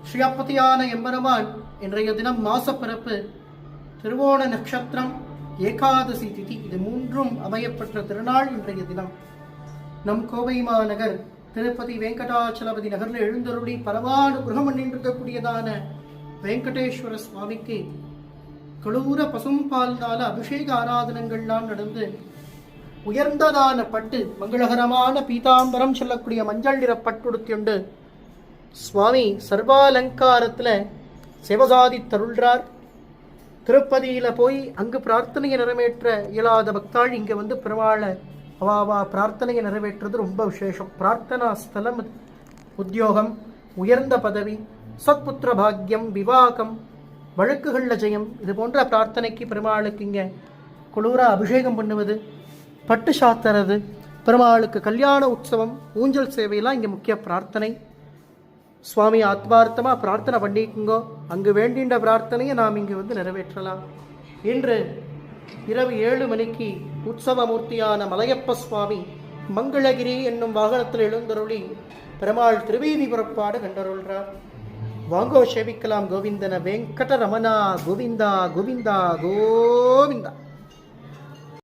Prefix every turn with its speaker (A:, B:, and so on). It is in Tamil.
A: ஸ்ரீயப்பதியான எம்பெருமான் இன்றைய தினம் மாசப்பிறப்பு, திருவோண நட்சத்திரம், ஏகாதசி திதி, இது மூன்றும் அமையப்பெற்ற திருநாள் இன்றைய தினம். நம் கோவை மாநகர் திருப்பதி வெங்கடாச்சலபதி நகரில் எழுந்தருளி பரமானுகிரகம் பண்ணிருக்கக்கூடியதான வெங்கடேஸ்வர சுவாமிக்கு கடூர பசும்பால்னால அபிஷேக ஆராதனங்கள்லாம் நடந்து உயர்ந்ததான பட்டு மங்களகரமான பீதாம்பரம் சொல்லக்கூடிய மஞ்சள் நிற பட்டுடுத்தியுண்டு சுவாமி சர்வாலங்காரத்தில் சிவசாதி தருள்றார். திருப்பதியில் போய் அங்கு பிரார்த்தனையை நிறைவேற்ற இயலாத பக்தாள் இங்கே வந்து பெருமாளை அவாவா பிரார்த்தனையை நிறைவேற்றுறது ரொம்ப விசேஷம். பிரார்த்தனா ஸ்தலம், உத்தியோகம், உயர்ந்த பதவி, சத்புத்திர பாக்யம், விவாகம், வழக்குகளில் ஜெயம், இது போன்ற பிரார்த்தனைக்கு பெருமாளுக்கு இங்கே குளூரா அபிஷேகம் பண்ணுவது, பட்டு சாத்துறது, பெருமாளுக்கு கல்யாண உற்சவம், ஊஞ்சல் சேவையெல்லாம் இங்கே முக்கிய பிரார்த்தனை. சுவாமி ஆத்மார்த்தமாக பிரார்த்தனை பண்ணிக்குங்கோ. அங்கு வேண்டின்ற பிரார்த்தனையை நாம் இங்கு வந்து நிறைவேற்றலாம். இன்று இரவு 7 மணிக்கு உற்சவமூர்த்தியான மலையப்ப சுவாமி மங்களகிரி என்னும் வாகனத்தில் எழுந்தருளி பெருமாள் திருவீதி புறப்பாடு கண்டருள்றார். வாங்கோ சேவிக்கலாம் கோவிந்தன வெங்கடரமணா கோவிந்தா கோவிந்தா கோவிந்தா.